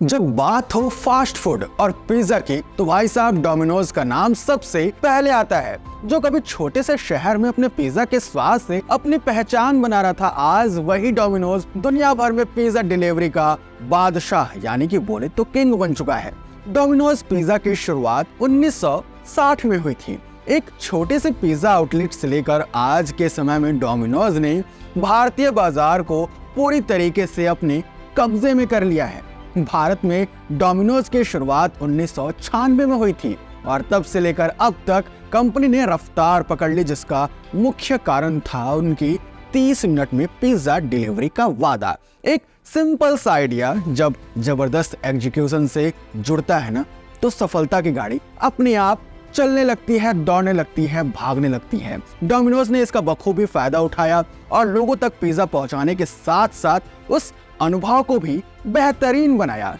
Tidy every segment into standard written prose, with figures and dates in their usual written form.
जब बात हो फास्ट फूड और पिज्जा की तो भाई साहब डोमिनोज का नाम सबसे पहले आता है। जो कभी छोटे से शहर में अपने पिज्जा के स्वाद से अपनी पहचान बना रहा था, आज वही डोमिनोज दुनिया भर में पिज्जा डिलीवरी का बादशाह यानी कि बोले तो किंग बन चुका है। डोमिनोज पिज्जा की शुरुआत 1960 में हुई थी। एक छोटे से पिज्जा आउटलेट से लेकर आज के समय में डोमिनोज ने भारतीय बाजार को पूरी तरीके से अपने कब्जे में कर लिया है। भारत में डोमिनोज की शुरुआत 1996 में हुई थी और तब से लेकर अब तक कंपनी ने रफ्तार पकड़ ली, जिसका मुख्य कारण था उनकी 30 मिनट में पिज्जा डिलीवरी का वादा। एक सिंपल सा आइडिया जब जबरदस्त एग्जीक्यूशन से जुड़ता है ना, तो सफलता की गाड़ी अपने आप चलने लगती है, दौड़ने लगती है, भागने लगती है। डोमिनोज ने इसका बखूबी फायदा उठाया और लोगों तक पिज्जा पहुंचाने के साथ साथ उस अनुभव को भी बेहतरीन बनाया।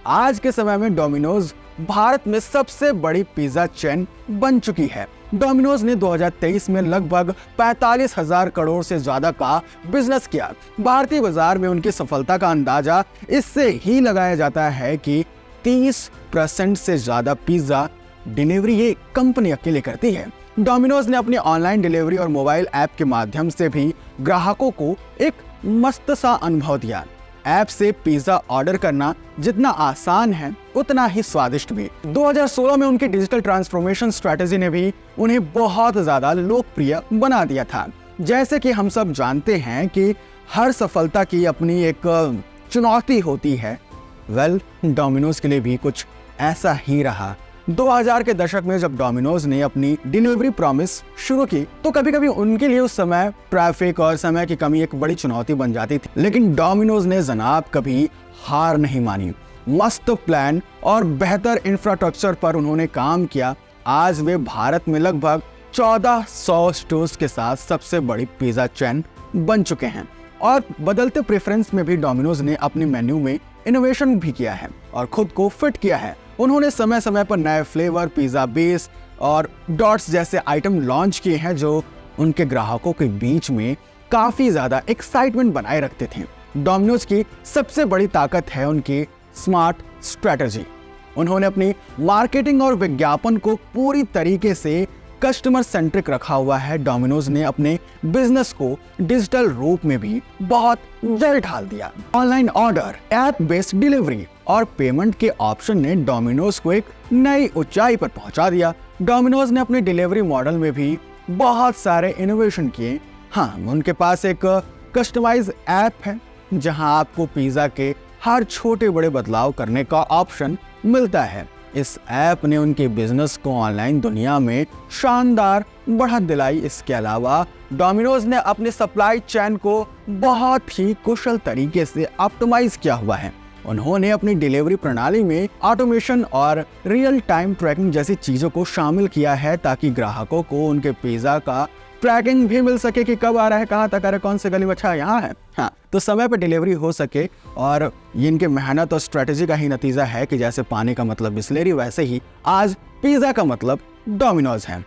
आज के समय में डोमिनोज भारत में सबसे बड़ी पिज्जा चेन बन चुकी है। डोमिनोज ने 2023 में लगभग 45,000 करोड़ से ज्यादा का बिजनेस किया। भारतीय बाजार में उनकी सफलता का अंदाजा इससे ही लगाया जाता है कि 30% से ज्यादा पिज्जा डिलीवरी ये कंपनी अकेले करती है। डोमिनोज ने अपनी ऑनलाइन डिलीवरी और मोबाइल ऐप के माध्यम से भी ग्राहकों को एक मस्त सा अनुभव दिया। ऐप से पिज्जा ऑर्डर करना जितना आसान है उतना ही स्वादिष्ट भी। 2016 में उनकी डिजिटल ट्रांसफॉर्मेशन स्ट्रेटेजी ने भी उन्हें बहुत ज्यादा लोकप्रिय बना दिया था। जैसे कि हम सब जानते हैं कि हर सफलता की अपनी एक चुनौती होती है। डोमिनोज के लिए भी कुछ ऐसा ही रहा। 2000 के दशक में जब डोमिनोज ने अपनी डिलीवरी प्रॉमिस शुरू की तो कभी कभी उनके लिए उस समय ट्रैफिक और समय की कमी एक बड़ी चुनौती बन जाती थी, लेकिन डोमिनोज ने जनाब कभी हार नहीं मानी। मस्त प्लान और बेहतर इंफ्रास्ट्रक्चर पर उन्होंने काम किया। आज वे भारत में लगभग 1400 स्टोर्स के साथ सबसे बड़ी पिज्जा चेन बन चुके हैं। और बदलते प्रेफरेंस में भी डोमिनोज ने अपने मेन्यू में इनोवेशन भी किया है और खुद को फिट किया है। उन्होंने समय समय पर नए फ्लेवर, पिज्जा बेस और डॉट्स जैसे आइटम लॉन्च किए हैं जो उनके ग्राहकों के बीच में काफी ज्यादा एक्साइटमेंट बनाए रखते थे। डोमिनोज की सबसे बड़ी ताकत है उनकी स्मार्ट स्ट्रेटजी। उन्होंने अपनी मार्केटिंग और विज्ञापन को पूरी तरीके से कस्टमर सेंट्रिक रखा हुआ है। डोमिनोज ने अपने बिजनेस को डिजिटल रूप में भी बहुत जल्द ढाल दिया। Online order, app based delivery और पेमेंट के ऑप्शन ने डोमिनोज को एक नई ऊंचाई पर पहुंचा दिया। डोमिनोज ने अपने डिलीवरी मॉडल में भी बहुत सारे इनोवेशन किए। हाँ, उनके पास एक कस्टमाइज ऐप है जहां आपको पिज्जा के हर छोटे बड़े बदलाव करने का ऑप्शन मिलता है। इस ऐप ने उनके बिजनेस को ऑनलाइन दुनिया में शानदार बढ़त दिलाई। इसके अलावा डोमिनोज ने अपने सप्लाई चेन को बहुत ही कुशल तरीके से ऑप्टिमाइज किया हुआ है। उन्होंने अपनी डिलीवरी प्रणाली में ऑटोमेशन और रियल टाइम ट्रैकिंग जैसी चीजों को शामिल किया है ताकि ग्राहकों को उनके पिज्जा का ट्रैकिंग भी मिल सके कि कब आ रहा है, कहाँ तक आ रहा है, कौन से गली में अच्छा यहाँ है। हाँ, तो समय पर डिलीवरी हो सके। और ये इनके मेहनत और स्ट्रेटेजी का ही नतीजा है कि जैसे पानी का मतलब बिस्लेरी, वैसे ही आज पिज्जा का मतलब डोमिनोज है।